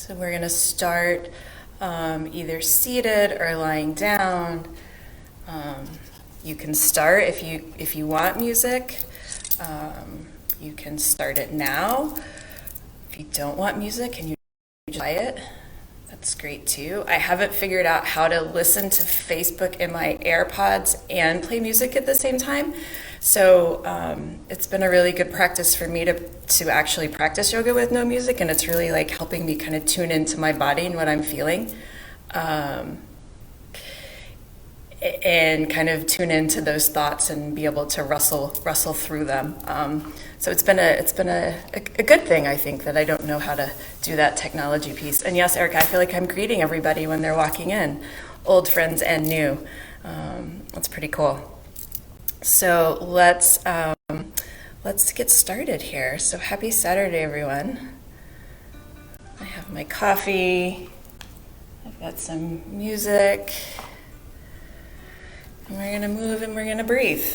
So we're going to start either seated or lying down. You can start if you want music. You can start it now. If you don't want music and you just play it, that's great too. I haven't figured out how to listen to Facebook in my AirPods and play music at the same time. So it's been a really good practice for me to actually practice yoga with no music, and it's really like helping me kind of tune into my body and what I'm feeling. And kind of tune into those thoughts and be able to wrestle through them. So it's been a good thing, I think, that I don't know how to do that technology piece. And yes, Erica, I feel like I'm greeting everybody when they're walking in, old friends and new. That's pretty cool. So let's get started here. So happy Saturday, everyone. I have my coffee. I've got some music. And we're going to move and we're going to breathe.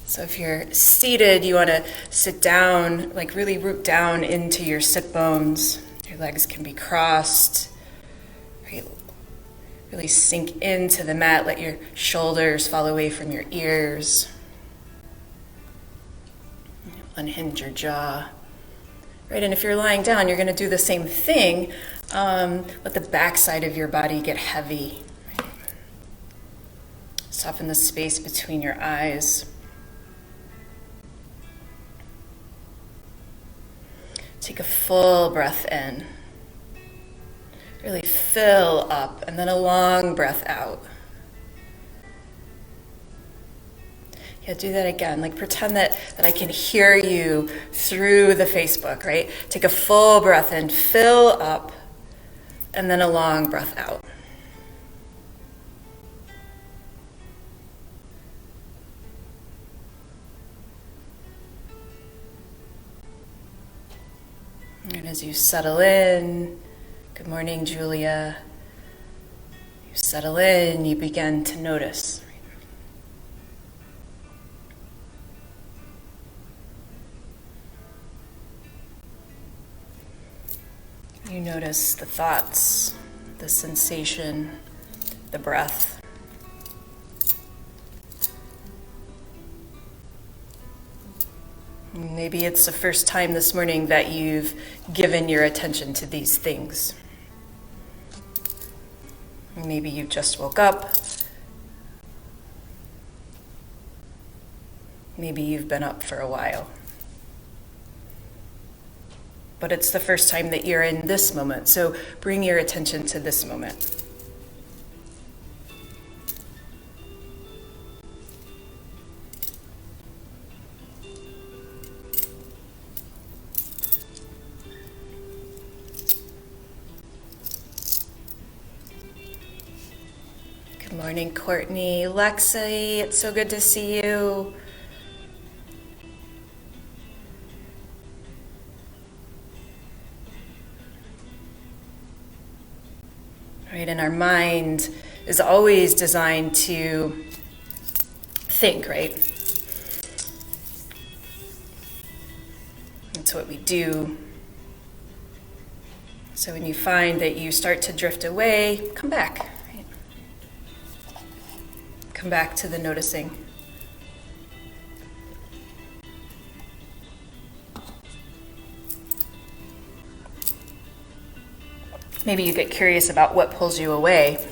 So if you're seated, you want to sit down, like really root down into your sit bones. Your legs can be crossed. Right? Really sink into the mat. Let your shoulders fall away from your ears. Unhinge your jaw. Right, and if you're lying down, you're going to do the same thing. Let the backside of your body get heavy. Soften the space between your eyes. Take a full breath in. Really fill up, and then a long breath out. Yeah, do that again. Like pretend that I can hear you through the Facebook, right? Take a full breath in, fill up, and then a long breath out. And as you settle in, good morning, Julia. You settle in, you begin to notice. You notice the thoughts, the sensation, the breath. Maybe it's the first time this morning that you've given your attention to these things. Maybe you just woke up. Maybe you've been up for a while. But it's the first time that you're in this moment, so bring your attention to this moment. Good morning, Courtney, Lexi, it's so good to see you. Right, and our mind is always designed to think, right? That's what we do. So when you find that you start to drift away, come back. Right? Come back to the noticing. Maybe you get curious about what pulls you away.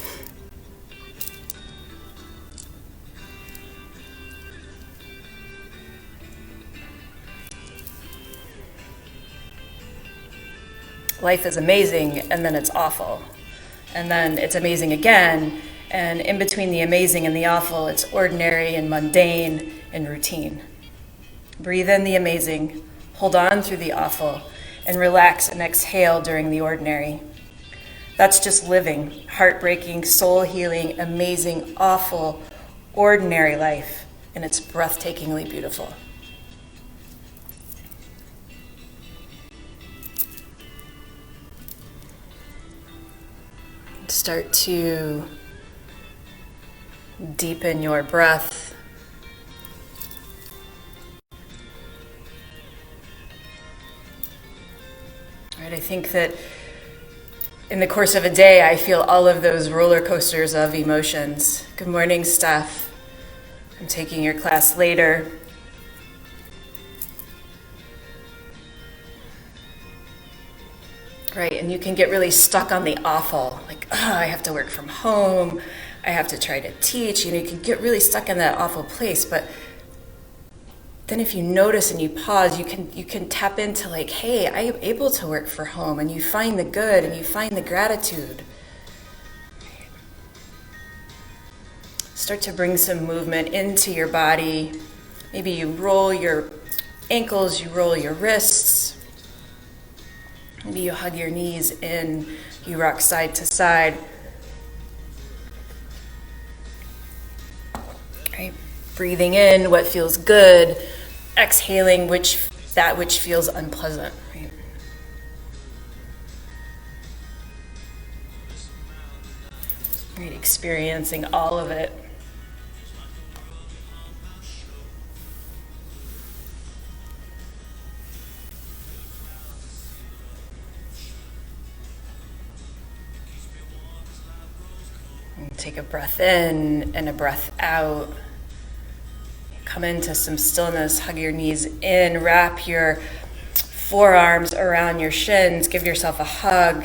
Life is amazing, and then it's awful. And then it's amazing again, and in between the amazing and the awful, it's ordinary and mundane and routine. Breathe in the amazing, hold on through the awful, and relax and exhale during the ordinary. That's just living, heartbreaking, soul-healing, amazing, awful, ordinary life, and it's breathtakingly beautiful. Start to deepen your breath. Right? I think that in the course of a day, I feel all of those roller coasters of emotions. Good morning, Steph. I'm taking your class later. Right, and you can get really stuck on the awful, like, oh, I have to work from home, I have to try to teach, you can get really stuck in that awful place, but then if you notice and you pause, you can tap into like, hey, I am able to work for home, and you find the good and you find the gratitude. Start to bring some movement into your body. Maybe you roll your ankles, you roll your wrists. Maybe you hug your knees in, you rock side to side. Right? Breathing in what feels good, exhaling that which feels unpleasant. Right? Right? Experiencing all of it. Take a breath in and a breath out. Come into some stillness, hug your knees in, wrap your forearms around your shins, give yourself a hug.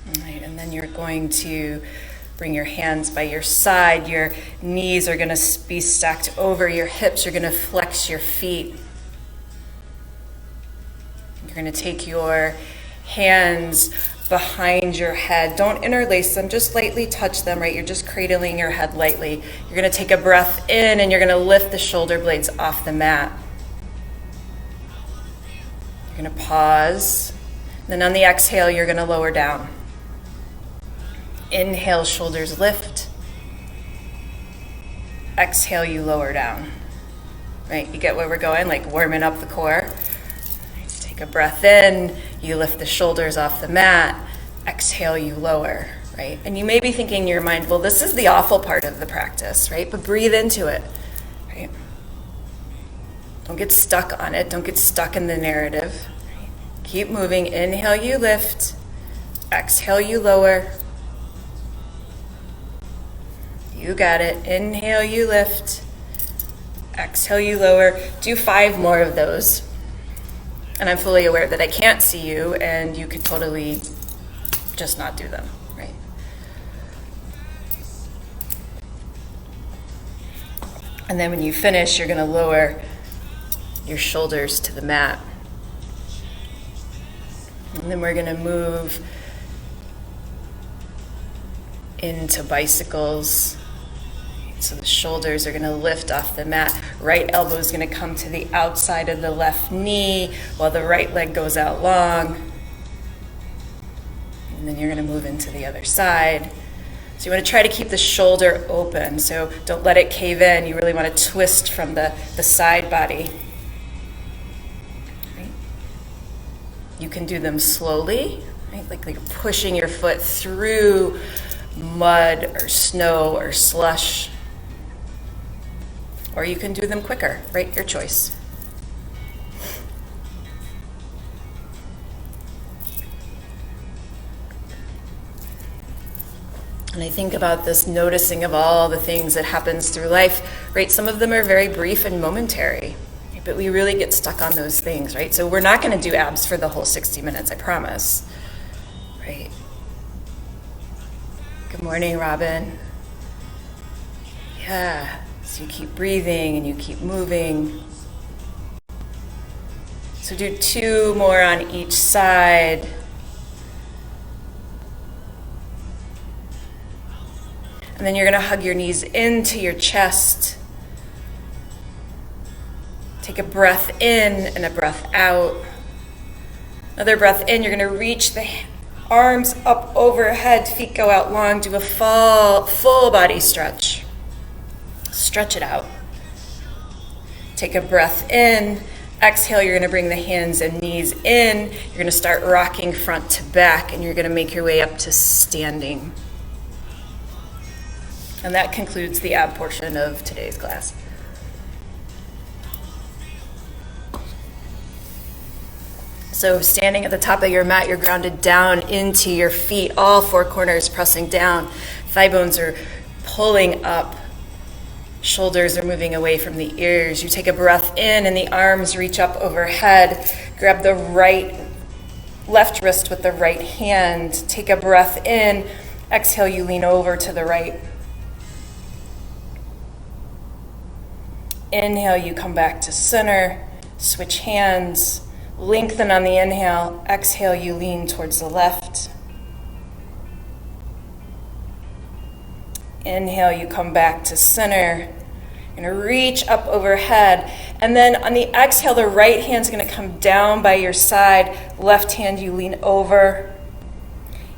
All right, and then you're going to bring your hands by your side. Your knees are going to be stacked over your hips. You're going to flex your feet. You're going to take your hands behind your head. Don't interlace them, just lightly touch them, right? You're just cradling your head lightly. You're going to take a breath in and you're going to lift the shoulder blades off the mat. You're going to pause. Then on the exhale, you're going to lower down. Inhale, shoulders lift. Exhale, you lower down. Right? You get where we're going, like warming up the core. Take a breath in, you lift the shoulders off the mat, exhale, you lower, right? And you may be thinking in your mind, well, this is the awful part of the practice, right? But breathe into it, right? Don't get stuck on it. Don't get stuck in the narrative. Right? Keep moving. Inhale, you lift. Exhale, you lower. You got it. Inhale, you lift. Exhale, you lower. Do 5 more of those. And I'm fully aware that I can't see you, and you could totally just not do them, right? And then when you finish, you're going to lower your shoulders to the mat. And then we're going to move into bicycles. So the shoulders are going to lift off the mat. Right elbow is going to come to the outside of the left knee while the right leg goes out long. And then you're going to move into the other side. So you want to try to keep the shoulder open. So don't let it cave in. You really want to twist from the side body. Right? You can do them slowly, right? Like you're pushing your foot through mud or snow or slush. Or you can do them quicker, right? Your choice. And I think about this noticing of all the things that happens through life, right? Some of them are very brief and momentary, but we really get stuck on those things, right? So we're not going to do abs for the whole 60 minutes, I promise, right? Good morning, Robin. Yeah. So you keep breathing and you keep moving. So do 2 more on each side. And then you're going to hug your knees into your chest. Take a breath in and a breath out. Another breath in, you're going to reach the arms up overhead, feet go out long, do a full body stretch. Stretch it out. Take a breath in. Exhale, you're going to bring the hands and knees in. You're going to start rocking front to back, and you're going to make your way up to standing. And that concludes the ab portion of today's class. So standing at the top of your mat, you're grounded down into your feet, all four corners pressing down. Thigh bones are pulling up. Shoulders are moving away from the ears. You take a breath in and the arms reach up overhead. Grab the left wrist with the right hand. Take a breath in. Exhale, you lean over to the right. Inhale, you come back to center. Switch hands. Lengthen on the inhale. Exhale, you lean towards the left. Inhale, you come back to center. You're going to reach up overhead. And then on the exhale, the right hand's going to come down by your side. Left hand, you lean over.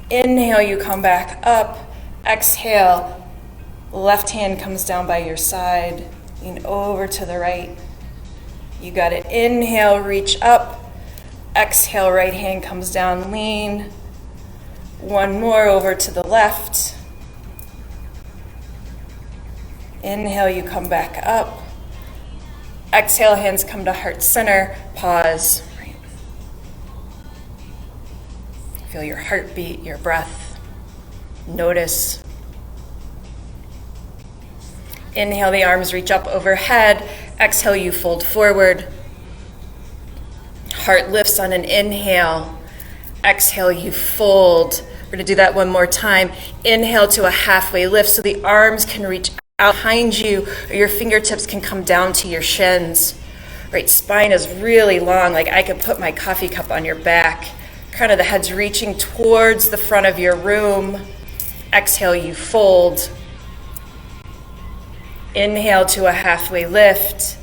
Inhale, you come back up. Exhale, left hand comes down by your side. Lean over to the right. You got it. Inhale, reach up. Exhale, right hand comes down, lean. One more over to the left. Inhale, you come back up. Exhale, hands come to heart center. Pause. Right. Feel your heartbeat, your breath. Notice. Inhale, the arms reach up overhead. Exhale, you fold forward. Heart lifts on an inhale. Exhale, you fold. We're going to do that one more time. Inhale to a halfway lift so the arms can reach out behind you, or your fingertips can come down to your shins. Right, spine is really long, like I could put my coffee cup on your back. Crown of the head's reaching towards the front of your room. Exhale, you fold. Inhale to a halfway lift.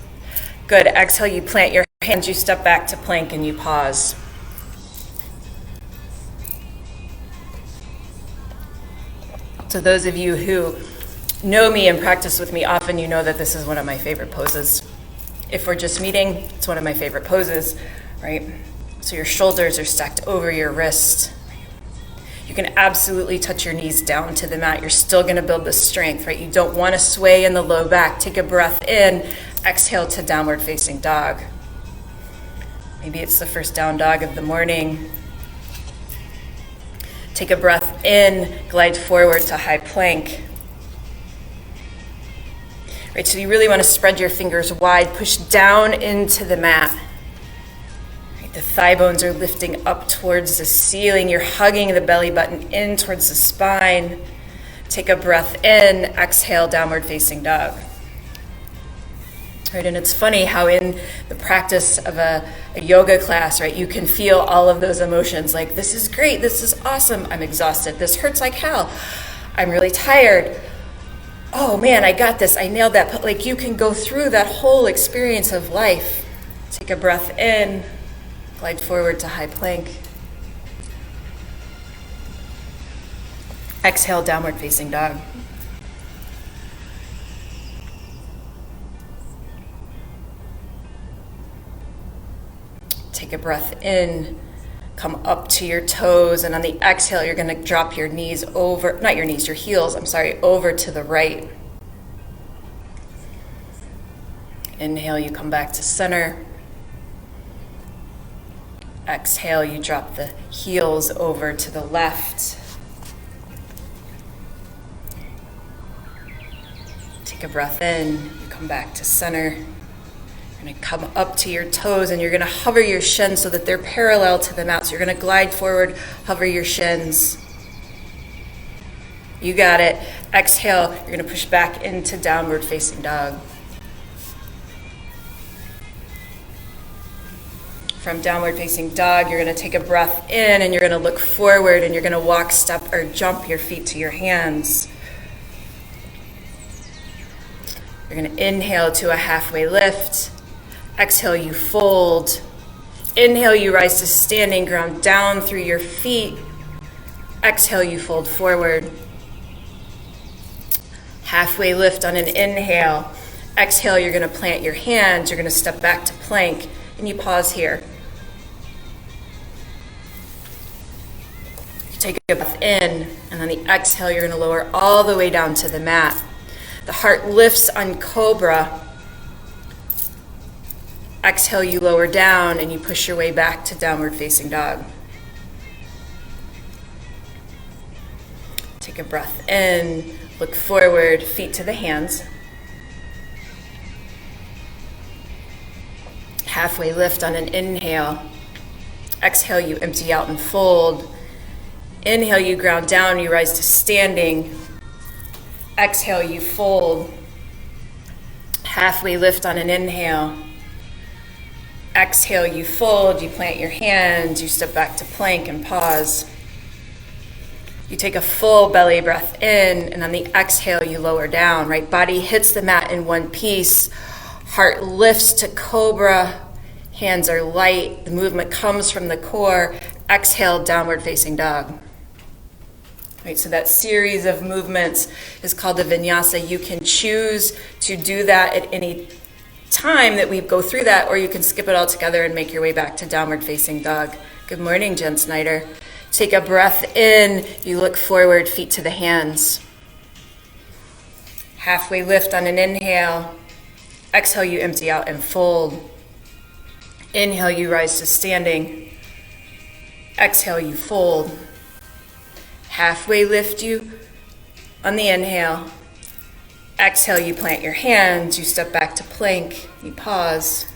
Good. Exhale, you plant your hands, you step back to plank, and you pause. So those of you who know me and practice with me often, you know that this is one of my favorite poses. If we're just meeting, it's one of my favorite poses, right? So your shoulders are stacked over your wrist. You can absolutely touch your knees down to the mat. You're still going to build the strength, right? You don't want to sway in the low back. Take a breath in. Exhale to downward facing dog. Maybe it's the first down dog of the morning. Take a breath in. Glide forward to high plank. Right, so you really want to spread your fingers wide. Push down into the mat. The thigh bones are lifting up towards the ceiling. You're hugging the belly button in towards the spine. Take a breath in. Exhale, downward facing dog. Right, and it's funny how in the practice of a yoga class, right, you can feel all of those emotions. Like, this is great. This is awesome. I'm exhausted. This hurts like hell. I'm really tired. Oh man, I got this. I nailed that. But like, you can go through that whole experience of life. Take a breath in. Glide forward to high plank. Exhale, downward facing dog. Take a breath in, come up to your toes, and on the exhale, you're going to drop your knees over, not your knees, your heels, over to the right. Inhale, you come back to center. Exhale, you drop the heels over to the left. Take a breath in, you come back to center. You're going to come up to your toes and you're going to hover your shins so that they're parallel to the mat. So you're going to glide forward, hover your shins. You got it. Exhale, you're going to push back into downward facing dog. From downward facing dog, you're going to take a breath in and you're going to look forward and you're going to walk, step, or jump your feet to your hands. You're going to inhale to a halfway lift. Exhale, you fold. Inhale, you rise to standing, ground down through your feet. Exhale, you fold forward. Halfway lift on an inhale. Exhale, you're going to plant your hands. You're going to step back to plank, and you pause here. You take a breath in, and on the exhale, you're going to lower all the way down to the mat. The heart lifts on cobra. Exhale, you lower down and you push your way back to downward facing dog. Take a breath in, look forward, feet to the hands. Halfway lift on an inhale. Exhale, you empty out and fold. Inhale, you ground down, you rise to standing. Exhale, you fold. Halfway lift on an inhale. Exhale, you fold, you plant your hands, you step back to plank and pause. You take a full belly breath in, and on the exhale, you lower down, right? Body hits the mat in one piece. Heart lifts to cobra. Hands are light. The movement comes from the core. Exhale, downward facing dog. Right, so that series of movements is called a vinyasa. You can choose to do that at any time that we go through that, or you can skip it all together and make your way back to downward facing dog. Good morning, Jen Snyder. Take a breath in, you look forward, feet to the hands. Halfway lift on an inhale. Exhale, you empty out and fold. Inhale, you rise to standing. Exhale, you fold. Halfway lift you on the inhale. Exhale, you plant your hands, you step back to plank, you pause.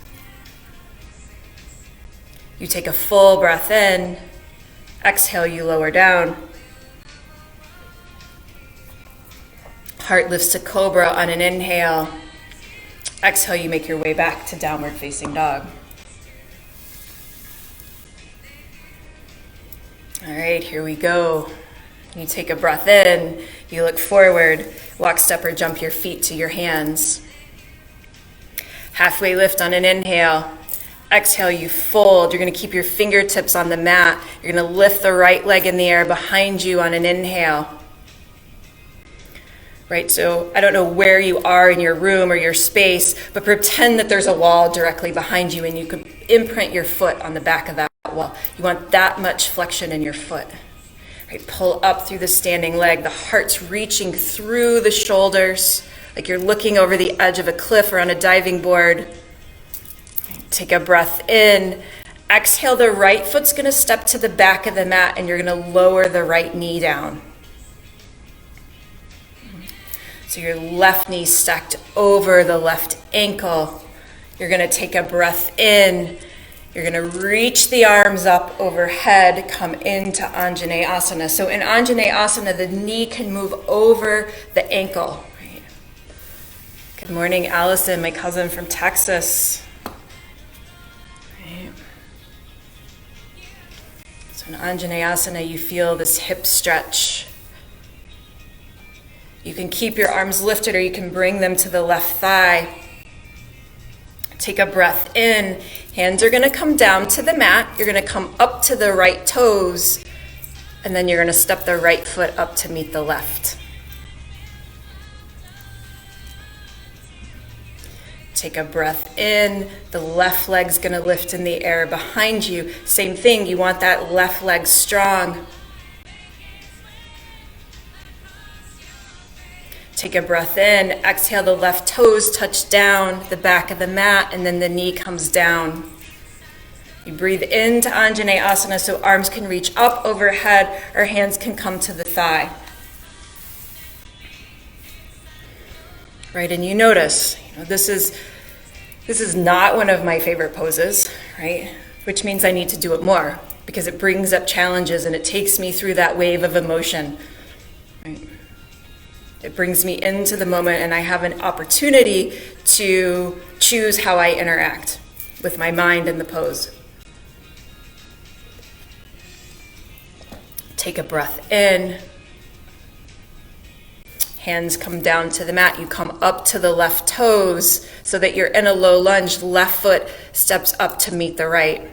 You take a full breath in. Exhale, you lower down. Heart lifts to cobra on an inhale. Exhale, you make your way back to downward facing dog. All right, here we go. You take a breath in, you look forward, walk, step, or jump your feet to your hands. Halfway lift on an inhale. Exhale, you fold. You're going to keep your fingertips on the mat. You're going to lift the right leg in the air behind you on an inhale. Right, so I don't know where you are in your room or your space, but pretend that there's a wall directly behind you and you can imprint your foot on the back of that wall. You want that much flexion in your foot. Right, pull up through the standing leg. The heart's reaching through the shoulders, like you're looking over the edge of a cliff or on a diving board. Take a breath in. Exhale, the right foot's going to step to the back of the mat and you're going to lower the right knee down. So your left knee stacked over the left ankle. You're going to take a breath in. You're going to reach the arms up overhead, come into Anjaneyasana. So in Anjaneyasana, the knee can move over the ankle. Right? Good morning, Allison, my cousin from Texas. Right. So in Anjaneyasana, you feel this hip stretch. You can keep your arms lifted or you can bring them to the left thigh. Take a breath in. Hands are going to come down to the mat. You're going to come up to the right toes. And then you're going to step the right foot up to meet the left. Take a breath in. The left leg's going to lift in the air behind you. Same thing. You want that left leg strong. Take a breath in, exhale, the left toes touch down, the back of the mat, and then the knee comes down. You breathe into Anjaneyasana so arms can reach up overhead or hands can come to the thigh. Right, and you notice, this is not one of my favorite poses, right? Which means I need to do it more because it brings up challenges and it takes me through that wave of emotion, right? It brings me into the moment and I have an opportunity to choose how I interact with my mind and the pose. Take a breath in. Hands come down to the mat. You come up to the left toes so that you're in a low lunge. Left foot steps up to meet the right.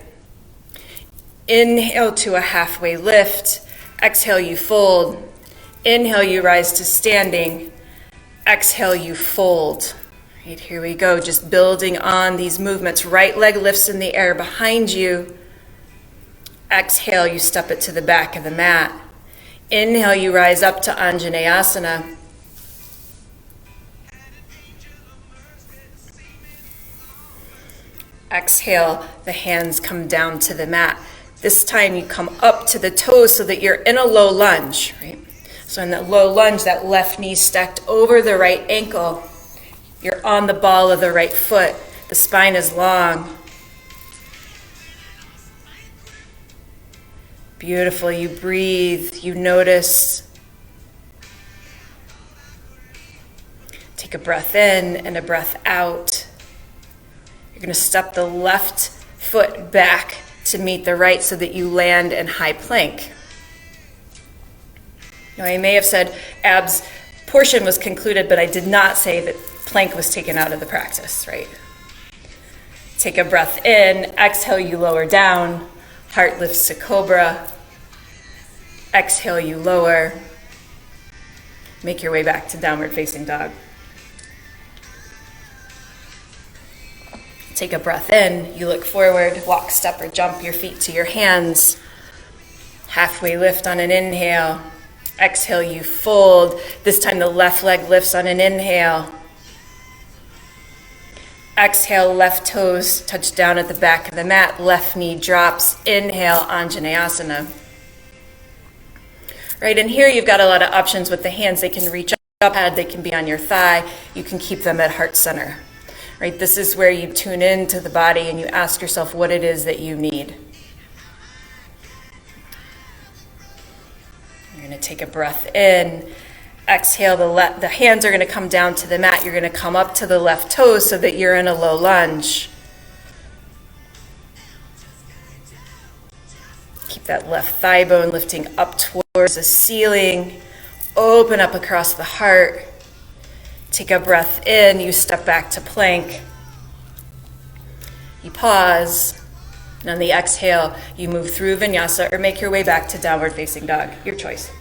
Inhale to a halfway lift. Exhale, you fold. Inhale, you rise to standing. Exhale, you fold. Right, here we go, just building on these movements. Right leg lifts in the air behind you. Exhale, you step it to the back of the mat. Inhale, you rise up to Anjaneyasana. exhale, the hands come down to the mat. This time you come up to the toes so that you're in a low lunge, right? So in that low lunge, that left knee stacked over the right ankle. You're on the ball of the right foot. The spine is long. Beautiful. You breathe. You notice. Take a breath in and a breath out. You're going to step the left foot back to meet the right so that you land in high plank. Now, I may have said abs portion was concluded, but I did not say that plank was taken out of the practice, right? Take a breath in, exhale, you lower down, heart lifts to cobra, exhale, you lower, make your way back to downward facing dog. Take a breath in, you look forward, walk, step, or jump your feet to your hands, halfway lift on an inhale. Exhale, you fold. This time the left leg lifts on an inhale. Exhale, left toes touch down at the back of the mat. Left knee drops. Inhale, Anjaneyasana. Right, and here you've got a lot of options with the hands. They can reach up, they can be on your thigh. You can keep them at heart center. Right, this is where you tune into the body and you ask yourself what it is that you need. You're going to take a breath in, exhale, the hands are going to come down to the mat. You're going to come up to the left toes so that you're in a low lunge. Keep that left thigh bone lifting up towards the ceiling. Open up across the heart. Take a breath in, you step back to plank. You pause. And on the exhale, you move through vinyasa or make your way back to downward facing dog. Your choice.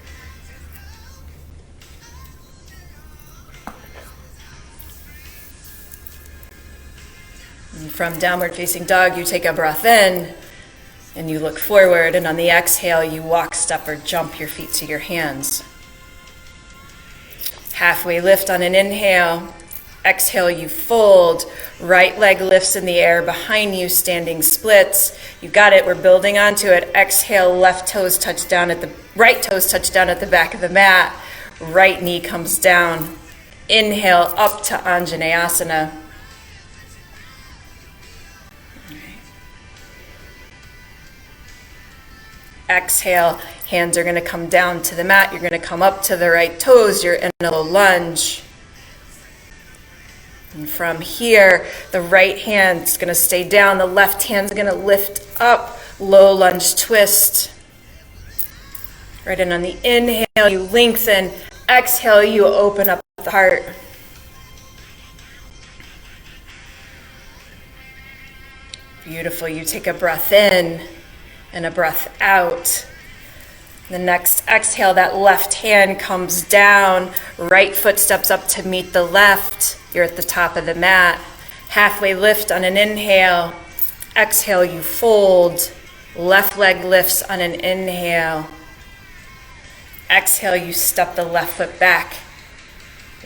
And from downward facing dog, you take a breath in and you look forward. And on the exhale, you walk, step, or jump your feet to your hands. Halfway lift on an inhale. Exhale, you fold. Right leg lifts in the air behind you, standing splits. You got it. We're building onto it. Exhale, left toes touch down at the right toes touch down at the back of the mat. Right knee comes down. Inhale up to Anjaneyasana. Exhale, hands are going to come down to the mat. You're going to come up to the right toes. You're in a low lunge. And from here, the right hand's going to stay down. The left hand's going to lift up. Low lunge twist. Right, and on the inhale, you lengthen. Exhale, you open up the heart. Beautiful. You take a breath in and a breath out. The next exhale, that left hand comes down. Right foot steps up to meet the left. You're at the top of the mat. Halfway lift on an inhale. Exhale, you fold. Left leg lifts on an inhale. Exhale, you step the left foot back.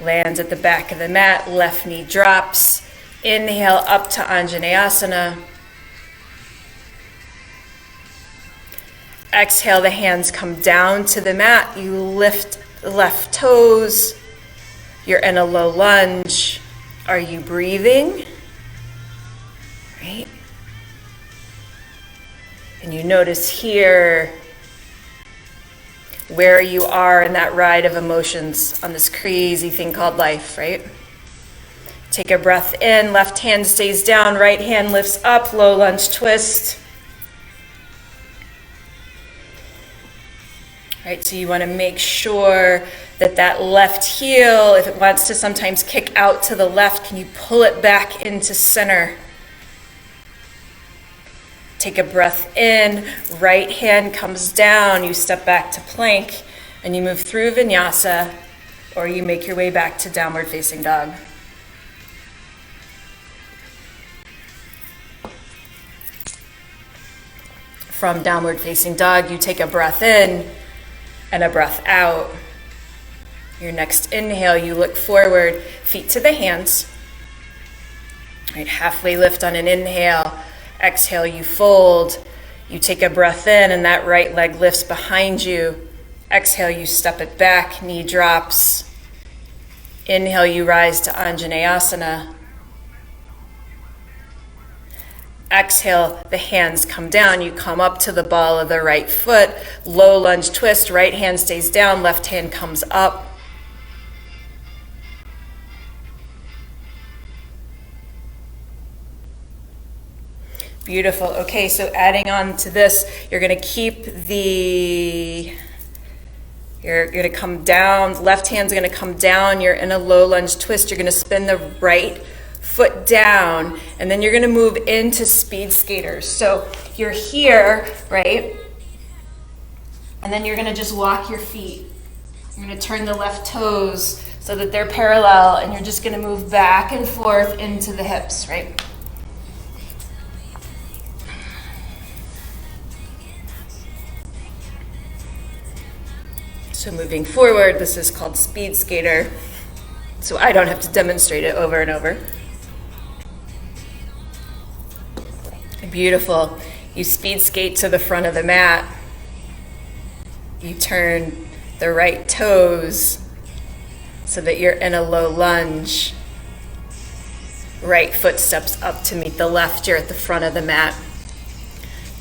Lands at the back of the mat. Left knee drops. Inhale up to Anjaneyasana. Exhale, the hands come down to the mat. You lift the left toes. You're in a low lunge. Are you breathing? Right? And you notice here where you are in that ride of emotions on this crazy thing called life, right? Take a breath in. Left hand stays down. Right hand lifts up. Low lunge twist. Right, so you want to make sure that that left heel, if it wants to sometimes kick out to the left, can you pull it back into center? Take a breath in, right hand comes down, you step back to plank, and you move through vinyasa, or you make your way back to downward facing dog. From downward facing dog, you take a breath in, and a breath out. Your next inhale, you look forward, feet to the hands. Right, halfway lift on an inhale. Exhale, you fold. You take a breath in and that right leg lifts behind you. Exhale, you step it back, knee drops. Inhale, you rise to Anjaneyasana. Exhale, the hands come down. You come up to the ball of the right foot. Low lunge twist. Right hand stays down. Left hand comes up. Beautiful. Okay, so adding on to this, you're going to keep you're going to come down. Left hand's going to come down. You're in a low lunge twist. You're going to spin the right foot down, and then you're going to move into speed skaters. So you're here, right? And then you're going to just walk your feet. You're going to turn the left toes so that they're parallel, and you're just going to move back and forth into the hips, right? So moving forward, this is called speed skater. So I don't have to demonstrate it over and over. Beautiful. You speed skate to the front of the mat. You turn the right toes so that you're in a low lunge. Right foot steps up to meet the left. You're at the front of the mat.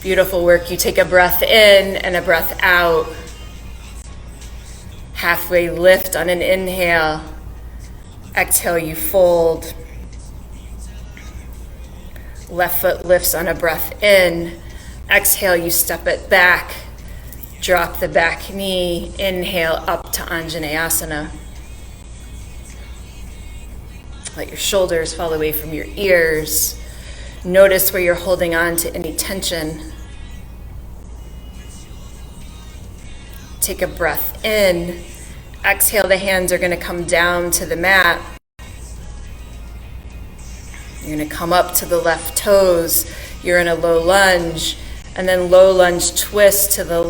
Beautiful work. You take a breath in and a breath out. Halfway lift on an inhale. Exhale, you fold. Left foot lifts on a breath in. Exhale, you step it back. Drop the back knee. Inhale up to Anjaneyasana. Let your shoulders fall away from your ears. Notice where you're holding on to any tension. Take a breath in. Exhale, the hands are going to come down to the mat. You're going to come up to the left toes. You're in a low lunge. And then low lunge twist to the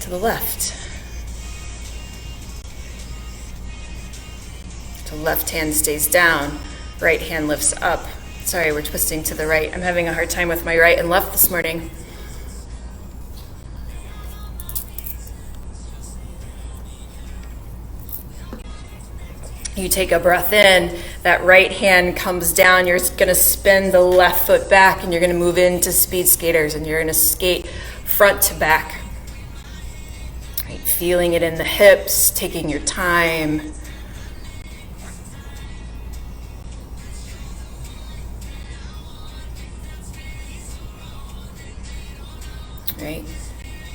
left. The left hand stays down. Right hand lifts up. Sorry, we're twisting to the right. I'm having a hard time with my right and left this morning. You take a breath in, that right hand comes down, you're going to spin the left foot back and you're going to move into speed skaters and you're going to skate front to back. Right, feeling it in the hips, taking your time. Right,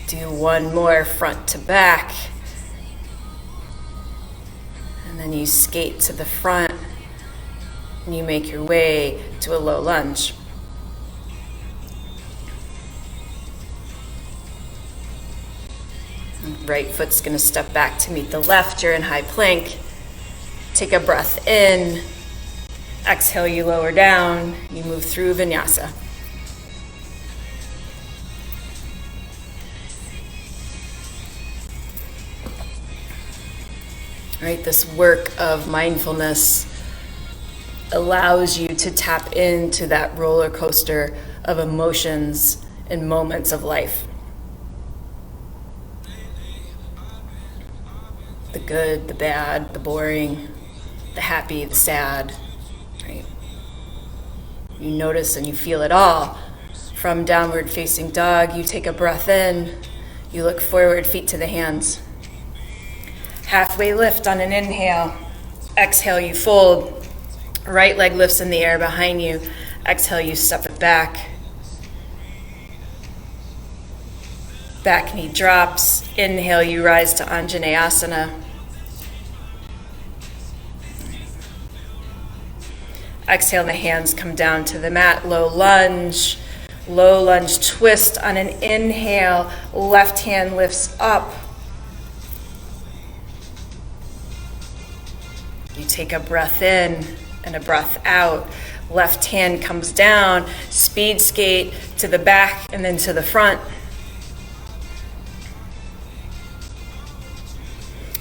do one more front to back. And then you skate to the front and you make your way to a low lunge. Right foot's going to step back to meet the left. You're in high plank. Take a breath in. Exhale, you lower down. You move through vinyasa. Right, this work of mindfulness allows you to tap into that roller coaster of emotions and moments of life. The good, the bad, the boring, the happy, the sad, right? You notice and you feel it all. From downward facing dog, you take a breath in, you look forward, feet to the hands. Halfway lift on an inhale. Exhale, you fold. Right leg lifts in the air behind you. Exhale, you step it back. Back knee drops. Inhale, you rise to Anjaneyasana. Exhale, the hands come down to the mat. Low lunge twist on an inhale. Left hand lifts up. You take a breath in and a breath out. Left hand comes down, speed skate to the back and then to the front.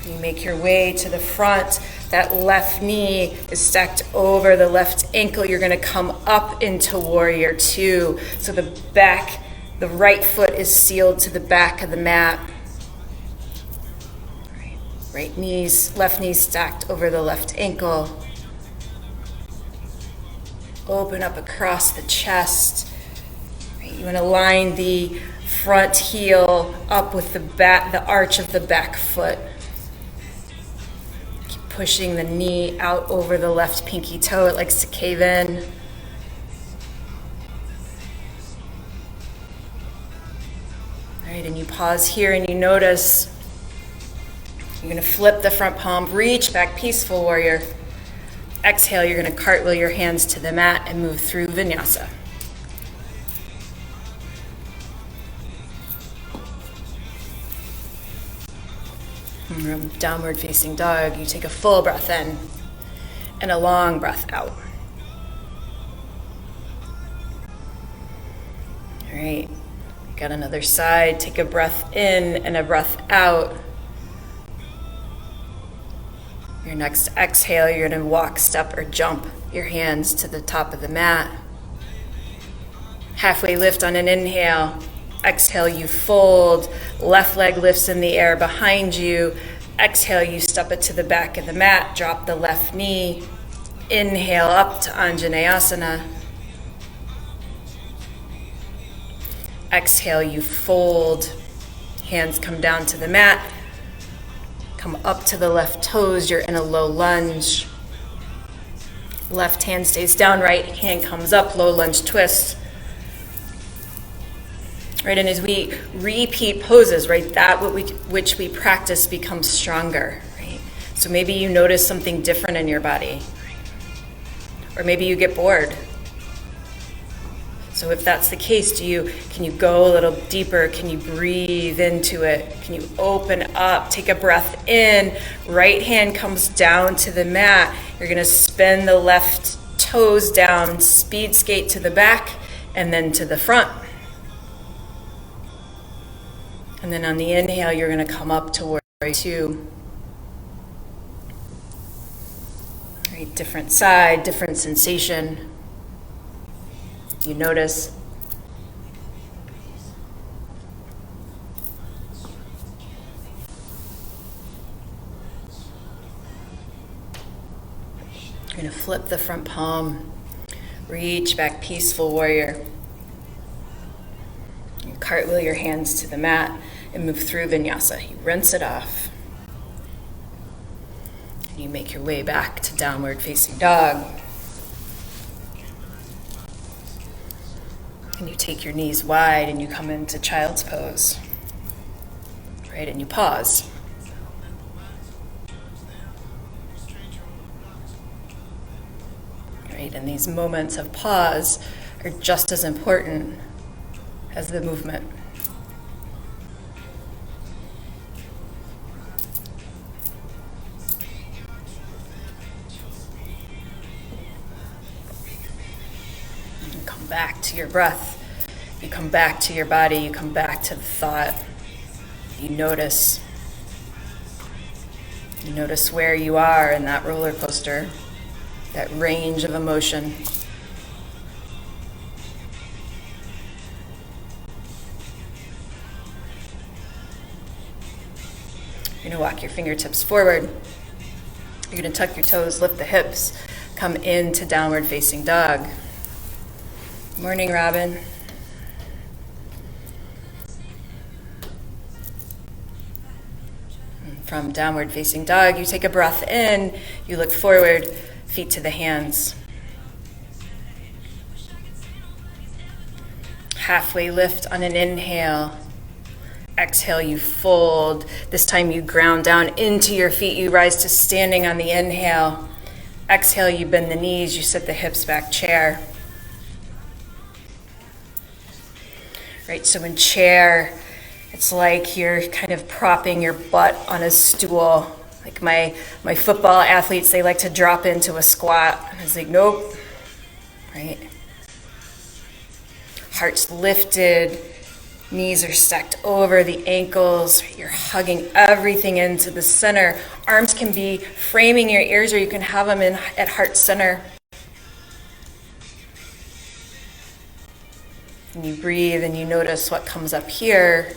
You make your way to the front, That left knee is stacked over the left ankle. You're going to come up into warrior two. So the right foot is sealed to the back of the mat. Right knees, left knee stacked over the left ankle. Open up across the chest. Right, you want to line the front heel up with the arch of the back foot. Keep pushing the knee out over the left pinky toe. It likes to cave in. All right, and you pause here and you notice. You're going to flip the front palm, reach back, peaceful warrior. Exhale, you're going to cartwheel your hands to the mat and move through vinyasa. From downward facing dog, you take a full breath in and a long breath out. All right, got another side. Take a breath in and a breath out. Your next exhale, you're going to walk, step, or jump your hands to the top of the mat. Halfway lift on an inhale. Exhale, you fold. Left leg lifts in the air behind you. Exhale, you step it to the back of the mat. Drop the left knee. Inhale up to Anjaneyasana. Exhale, you fold. Hands come down to the mat. Come up to the left toes, you're in a low lunge. Left hand stays down, right hand comes up, low lunge twist. Right, and as we repeat poses, right, which we practice becomes stronger, right? So maybe you notice something different in your body. Or maybe you get bored. So if that's the case, can you go a little deeper? Can you breathe into it? Can you open up? Take a breath in. Right hand comes down to the mat. You're going to spin the left toes down, speed skate to the back, and then to the front. And then on the inhale, you're going to come up to warrior two. Right, different side, different sensation. You notice. You're going to flip the front palm, reach back, peaceful warrior. You cartwheel your hands to the mat and move through vinyasa. You rinse it off. And you make your way back to downward facing dog. And you take your knees wide and you come into child's pose. Right, and you pause. Right, and these moments of pause are just as important as the movement. Back to your breath, you come back to your body, you come back to the thought, you notice where you are in that roller coaster, that range of emotion. You're going to walk your fingertips forward, you're going to tuck your toes, lift the hips, come into downward facing dog. Morning, Robin. From downward facing dog, you take a breath in, you look forward, feet to the hands. Halfway lift on an inhale. Exhale, you fold. This time you ground down into your feet, you rise to standing on the inhale. Exhale, you bend the knees, you sit the hips back, chair. Right, so in chair, it's like you're kind of propping your butt on a stool. Like my football athletes, they like to drop into a squat. I was like, nope, right? Heart's lifted, Knees are stacked over the ankles. You're hugging everything into the center. Arms can be framing your ears, or you can have them in at heart center. And you breathe and you notice what comes up here.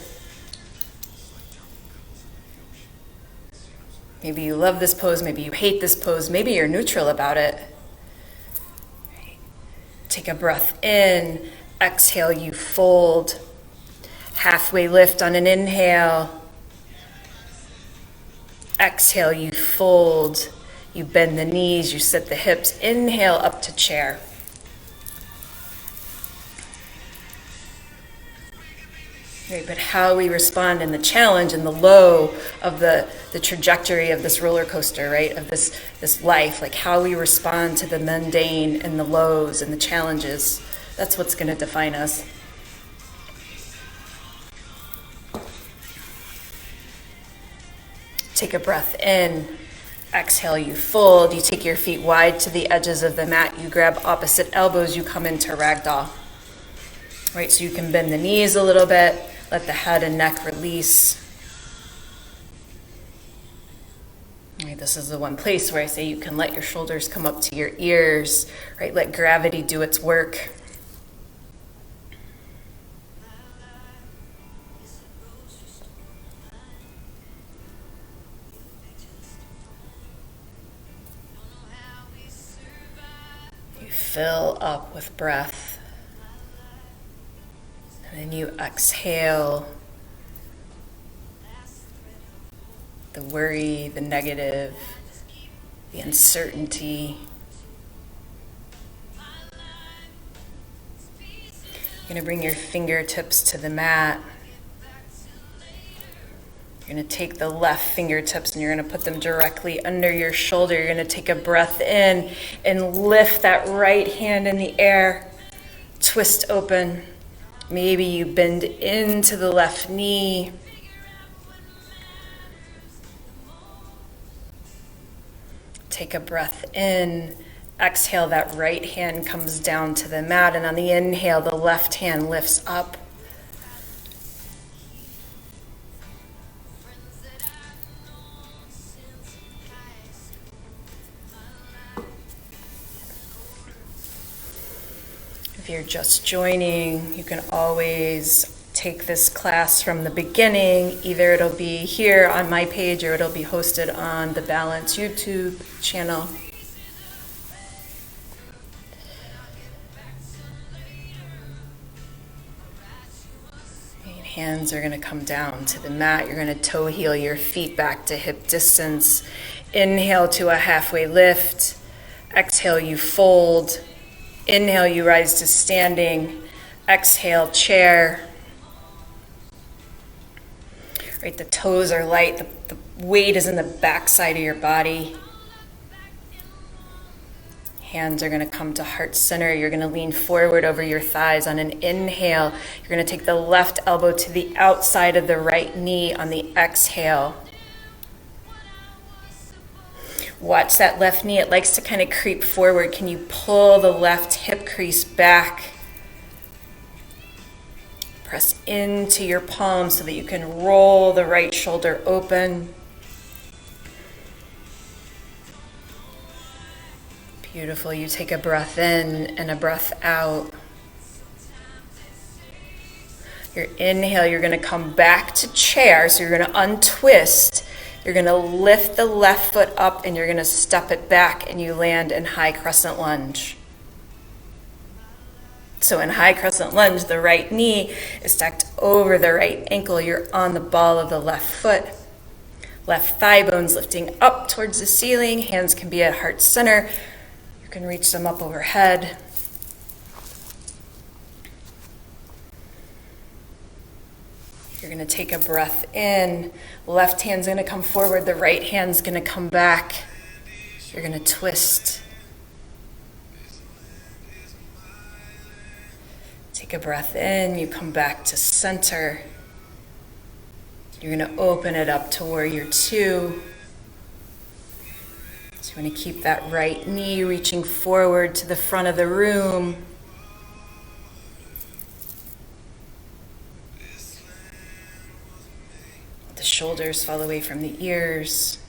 Maybe you love this pose, maybe you hate this pose, maybe you're neutral about it. Take a breath in, exhale, you fold. Halfway lift on an inhale. Exhale, you fold. You bend the knees, you sit the hips. Inhale up to chair. Right, but how we respond in the challenge and the low of the trajectory of this roller coaster, right, of this life, like how we respond to the mundane and the lows and the challenges, that's what's going to define us. Take a breath in, exhale, you fold, you take your feet wide to the edges of the mat, you grab opposite elbows, you come into ragdoll. Right, so you can bend the knees a little bit, let the head and neck release. Right, this is the one place where I say you can let your shoulders come up to your ears, right? Let gravity do its work. You fill up with breath. And then you exhale the worry, the negative, the uncertainty. You're going to bring your fingertips to the mat. You're going to take the left fingertips and you're going to put them directly under your shoulder. You're going to take a breath in and lift that right hand in the air. Twist open. Maybe you bend into the left knee. Take a breath in. Exhale, that right hand comes down to the mat. And on the inhale, the left hand lifts up. If you're just joining, you can always take this class from the beginning. Either it'll be here on my page or it'll be hosted on the Balance YouTube channel. Hands are going to come down to the mat. You're going to toe heel your feet back to hip distance. Inhale to a halfway lift. Exhale, you fold. Inhale, you rise to standing. Exhale, chair. Right, the toes are light. The weight is in the back side of your body. Hands are going to come to heart center. You're going to lean forward over your thighs on an inhale. You're going to take the left elbow to the outside of the right knee on the exhale. Watch that left knee. It likes to kind of creep forward. Can you pull the left hip crease back? Press into your palms so that you can roll the right shoulder open. Beautiful. You take a breath in and a breath out. Your inhale, you're going to come back to chair. So you're going to untwist. You're going to lift the left foot up and you're going to step it back and you land in high crescent lunge. So in high crescent lunge, the right knee is stacked over the right ankle. You're on the ball of the left foot. Left thigh bones lifting up towards the ceiling. Hands can be at heart center. You can reach them up overhead. You're going to take a breath in. Left hand's going to come forward. The right hand's going to come back. You're going to twist. Take a breath in. You come back to center. You're going to open it up to warrior two. So you're going to keep that right knee reaching forward to the front of the room. the shoulders fall away from the ears.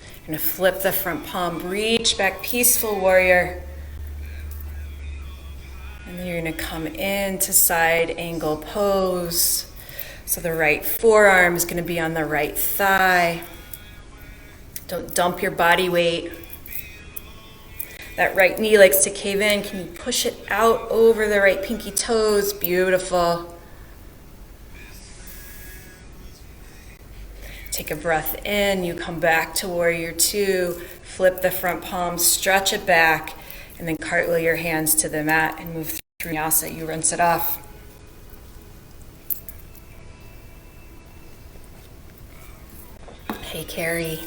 You're going to flip the front palm, reach back, peaceful warrior. And then you're going to come into side angle pose. So the right forearm is going to be on the right thigh. Don't dump your body weight. That right knee likes to cave in. Can you push it out over the right pinky toes? Beautiful. Take a breath in. You come back to warrior two. Flip the front palm, stretch it back, and then cartwheel your hands to the mat and move through vinyasa. You rinse it off. Hey, Carrie.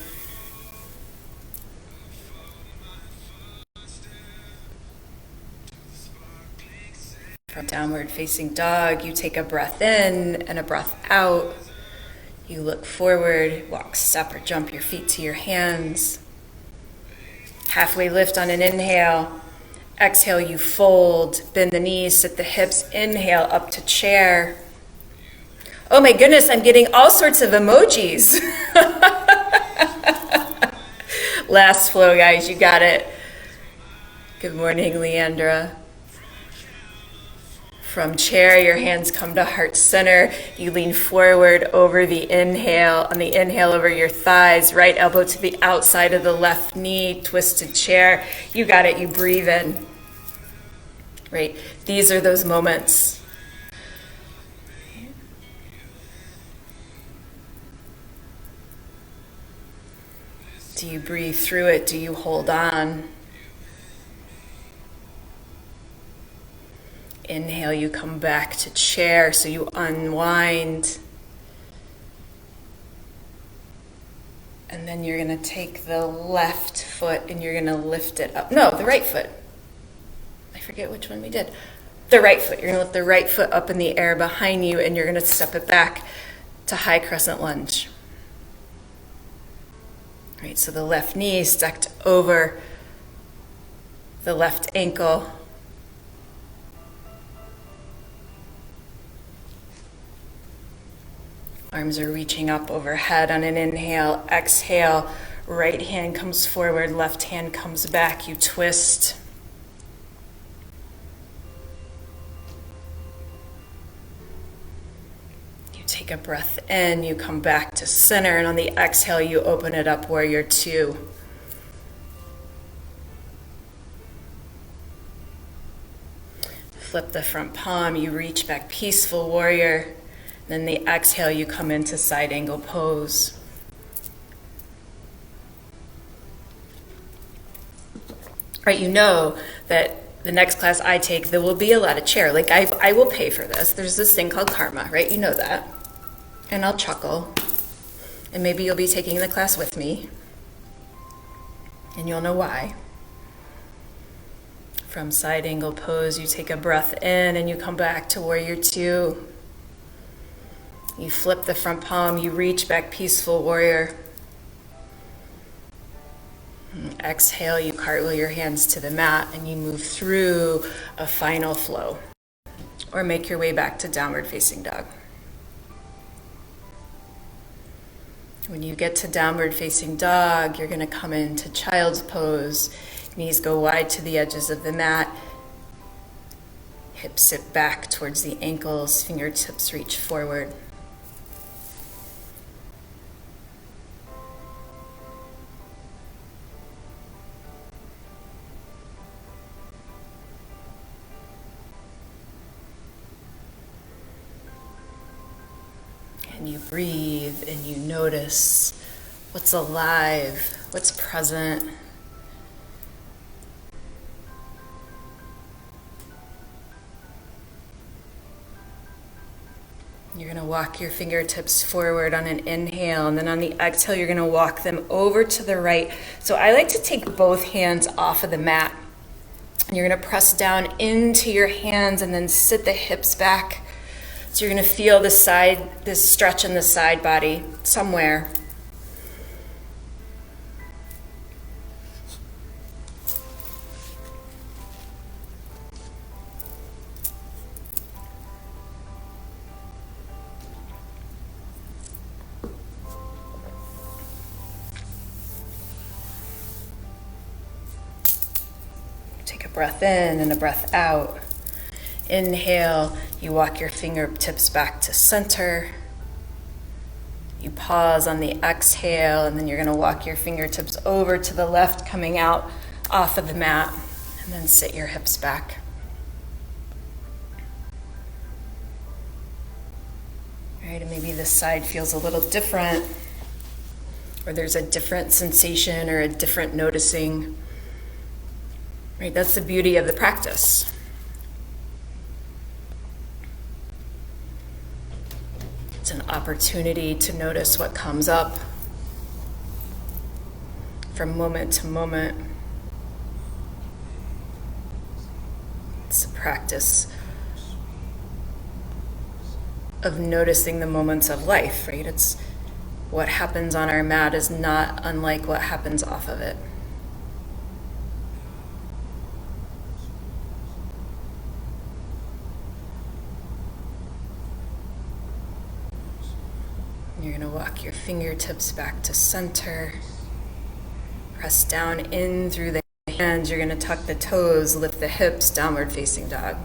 From downward facing dog, you take a breath in and a breath out. You look forward, walk, step, or jump your feet to your hands. Halfway lift on an inhale. Exhale, you fold, bend the knees, sit the hips. Inhale, up to chair. Oh my goodness, I'm getting all sorts of emojis. Last flow, guys, you got it. Good morning, Leandra. From chair, your hands come to heart center. You lean forward over the inhale. On the inhale, over your thighs, right elbow to the outside of the left knee, twisted chair. You got it, you breathe in. Right, these are those moments. Do you breathe through it? Do you hold on? Inhale, you come back to chair, so you unwind. And then you're going to take the left foot and you're going to lift it up. No, the right foot. I forget which one we did. The right foot. You're going to lift the right foot up in the air behind you and you're going to step it back to high crescent lunge. Right, so the left knee stacked over the left ankle. Arms are reaching up overhead on an inhale. Exhale, right hand comes forward, left hand comes back. You twist. You take a breath in, you come back to center, and on the exhale, you open it up, warrior two. Flip the front palm, you reach back, peaceful warrior. Then the exhale, you come into side angle pose. Right, you know that the next class I take, there will be a lot of chair. Like I will pay for this. There's this thing called karma, right? You know that. And I'll chuckle. And maybe you'll be taking the class with me. And you'll know why. From side angle pose, you take a breath in and you come back to warrior two. You flip the front palm, you reach back, peaceful warrior. Exhale, you cartwheel your hands to the mat and you move through a final flow. Or make your way back to downward facing dog. When you get to downward facing dog, you're going to come into child's pose. Knees go wide to the edges of the mat. Hips sit back towards the ankles, fingertips reach forward. And you breathe and you notice what's alive, what's present. You're going to walk your fingertips forward on an inhale, and then on the exhale, you're going to walk them over to the right. So I like to take both hands off of the mat. You're going to press down into your hands and then sit the hips back. So you're going to feel this stretch in the side body somewhere. breath in and a breath out. Inhale, you walk your fingertips back to center. You pause on the exhale, and then you're going to walk your fingertips over to the left, coming out off of the mat, and then sit your hips back. All right, and maybe this side feels a little different, or there's a different sensation or a different noticing. Right, that's the beauty of the practice. It's an opportunity to notice what comes up from moment to moment. It's a practice of noticing the moments of life, right? It's what happens on our mat is not unlike what happens off of it. You're going to walk your fingertips back to center. Press down in through the hands. You're going to tuck the toes, lift the hips, downward facing dog.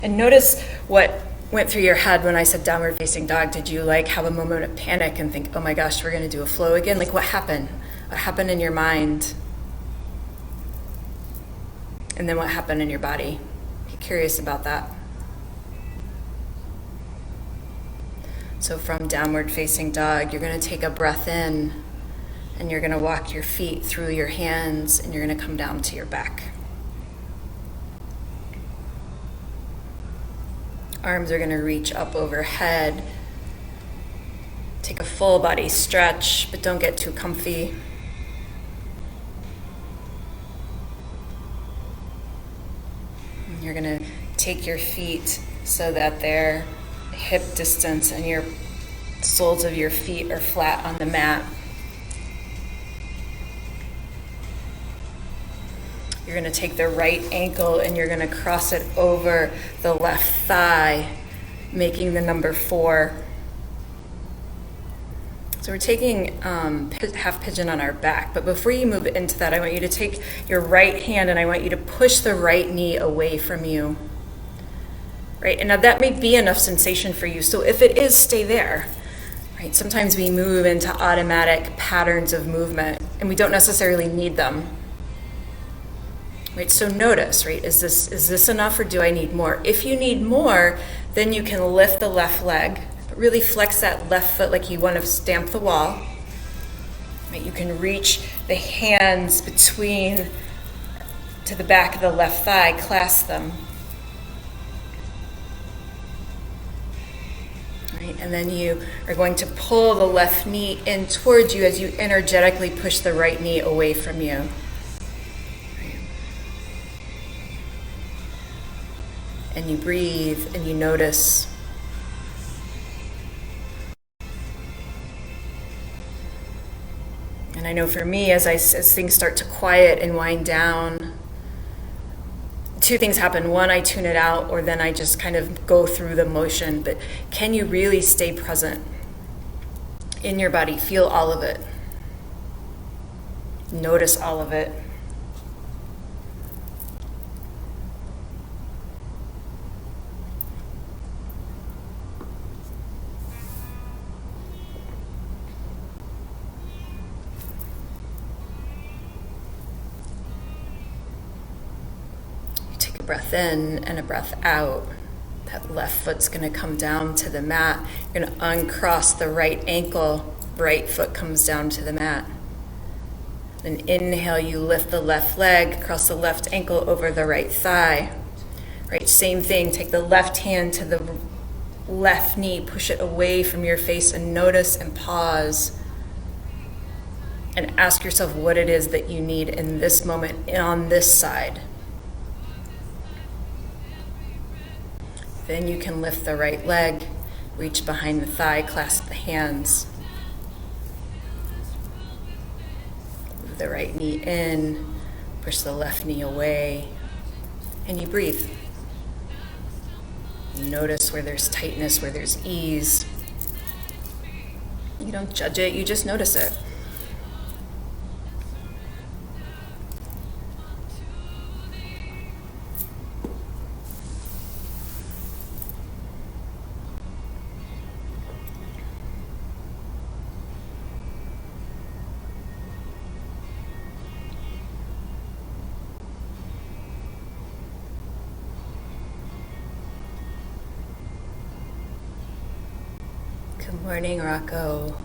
And notice what went through your head when I said downward facing dog. Did you have a moment of panic and think, oh my gosh, we're going to do a flow again? What happened? What happened in your mind? And then what happened in your body? Be curious about that. So from downward facing dog, you're going to take a breath in, and you're going to walk your feet through your hands, and you're going to come down to your back. Arms are going to reach up overhead. Take a full body stretch, but don't get too comfy. And you're going to take your feet so that they're hip distance and your soles of your feet are flat on the mat. You're going to take the right ankle and you're going to cross it over the left thigh, making the number 4. So we're taking half pigeon on our back, but before you move into that, I want you to take your right hand and I want you to push the right knee away from you. Right, and now that may be enough sensation for you. So if it is, stay there. Right, sometimes we move into automatic patterns of movement, and we don't necessarily need them. Right, so notice. Right, is this enough, or do I need more? If you need more, then you can lift the left leg, but really flex that left foot like you want to stamp the wall. Right, you can reach the hands between to the back of the left thigh, clasp them. And then you are going to pull the left knee in towards you as you energetically push the right knee away from you. And you breathe and you notice. And I know for me, as things start to quiet and wind down, 2 things happen. One, I tune it out, or then I just kind of go through the motion. But can you really stay present in your body? Feel all of it. Notice all of it. Breath in and a breath out. That left foot's going to come down to the mat. You're going to uncross the right ankle. Right foot comes down to the mat. Then inhale, you lift the left leg, cross the left ankle over the right thigh. Right, same thing. Take the left hand to the left knee, push it away from your face, and notice and pause. And ask yourself what it is that you need in this moment on this side. Then you can lift the right leg, reach behind the thigh, clasp the hands. Move the right knee in, push the left knee away, and you breathe. You notice where there's tightness, where there's ease. You don't judge it, you just notice it. Good morning, Rocco.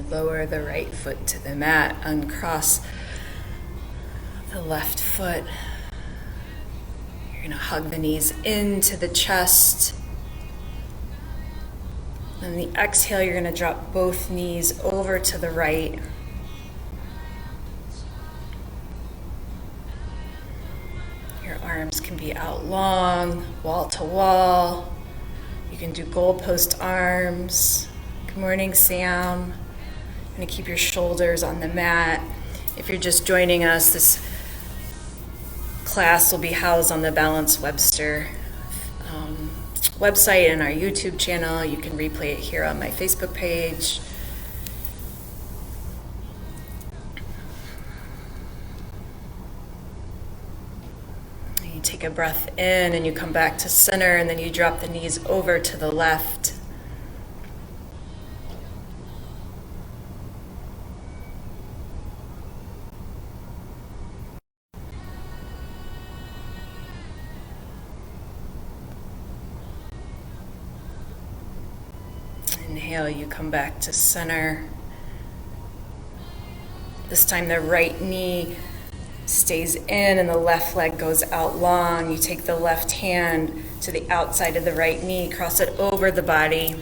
Lower the right foot to the mat, uncross the left foot. You're going to hug the knees into the chest. On the exhale, you're going to drop both knees over to the right. Your arms can be out long, wall to wall. You can do goalpost arms. Good morning, Sam. You're going to keep your shoulders on the mat. If you're just joining us, this class will be housed on the Balanced Webster website and our YouTube channel. You can replay it here on my Facebook page. You take a breath in and you come back to center, and then you drop the knees over to the left. Inhale, you come back to center. This time the right knee stays in and the left leg goes out long. You take the left hand to the outside of the right knee, cross it over the body.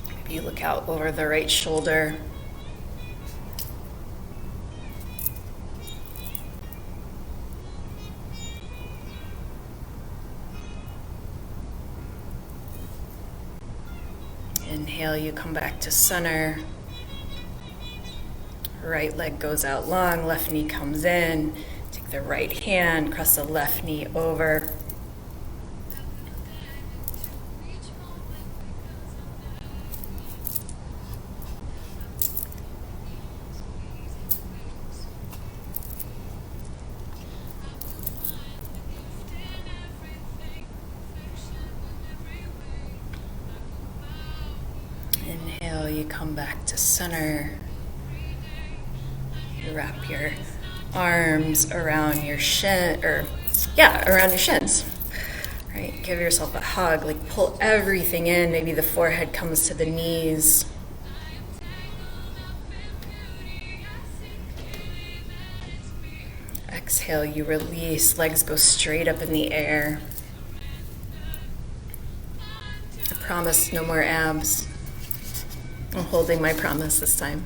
Maybe you look out over the right shoulder. Inhale, you come back to center. Right leg goes out long, left knee comes in. Take the right hand, cross the left knee over. Inhale, you come back to center. You wrap your arms around your around your shins. Right? Give yourself a hug, like pull everything in. Maybe the forehead comes to the knees. Exhale, you release, legs go straight up in the air. I promise no more abs. I'm holding my promise this time.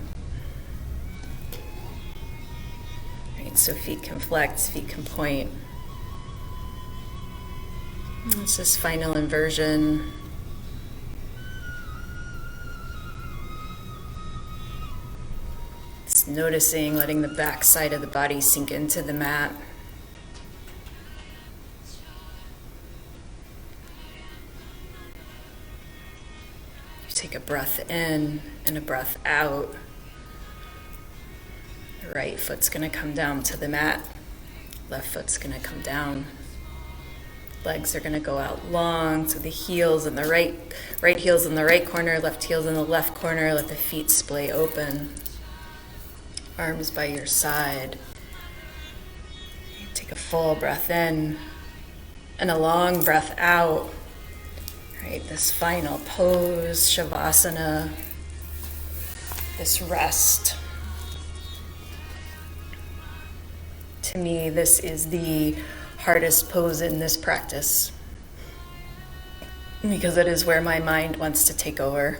Right, so feet can flex, feet can point. It's this final inversion. It's noticing, letting the back side of the body sink into the mat. Take a breath in and a breath out. The right foot's going to come down to the mat. Left foot's going to come down. Legs are going to go out long. So the heels in the right heels in the right corner, left heels in the left corner. Let the feet splay open. Arms by your side. Take a full breath in and a long breath out. Right, this final pose, Shavasana, this rest. To me, this is the hardest pose in this practice because it is where my mind wants to take over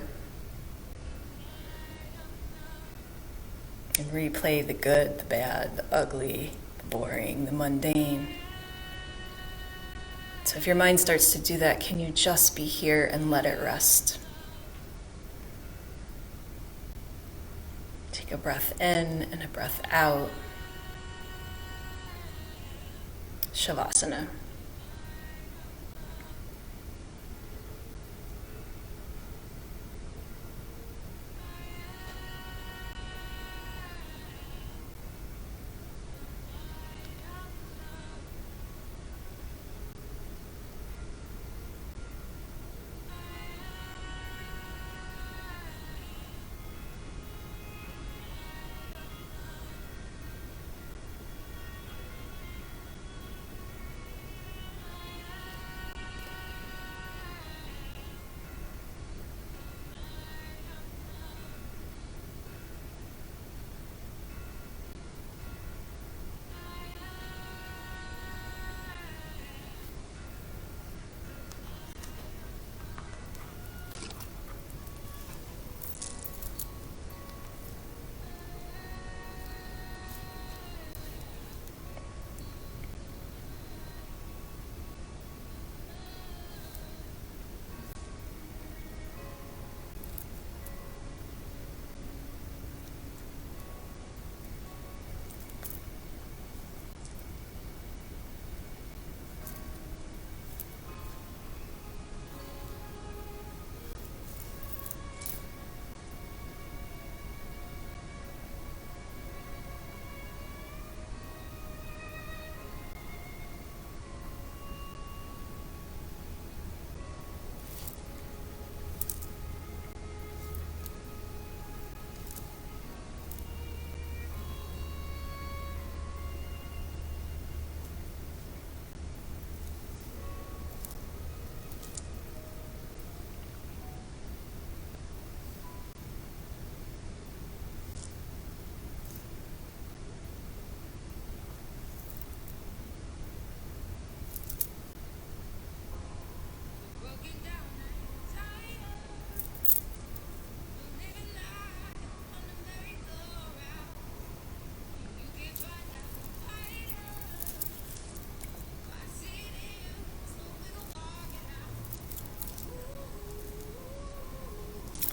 and replay the good, the bad, the ugly, the boring, the mundane. So if your mind starts to do that, can you just be here and let it rest? Take a breath in and a breath out. Shavasana.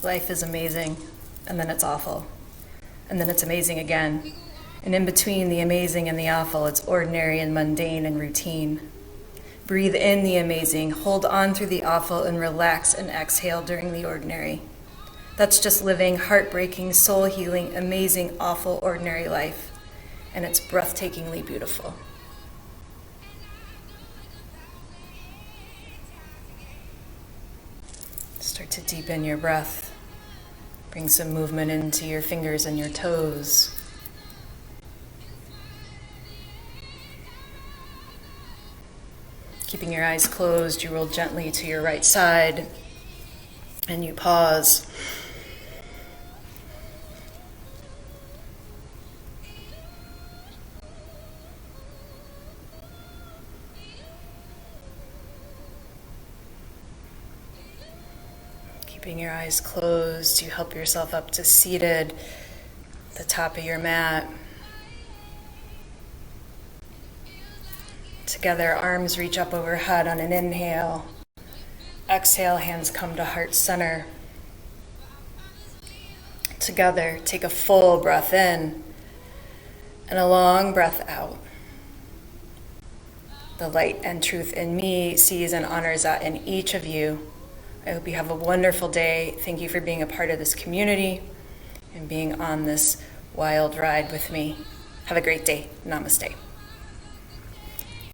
Life is amazing, and then it's awful, and then it's amazing again. And in between the amazing and the awful, it's ordinary and mundane and routine. Breathe in the amazing, hold on through the awful, and relax and exhale during the ordinary. That's just living heartbreaking, soul-healing, amazing, awful, ordinary life. And it's breathtakingly beautiful. Start to deepen your breath. Bring some movement into your fingers and your toes. Keeping your eyes closed, you roll gently to your right side and you pause. Keeping your eyes closed, you help yourself up to seated at the top of your mat. Together, arms reach up overhead on an inhale. Exhale, hands come to heart center. Together, take a full breath in and a long breath out. The light and truth in me sees and honors that in each of you. I hope you have a wonderful day. Thank you for being a part of this community and being on this wild ride with me. Have a great day. Namaste.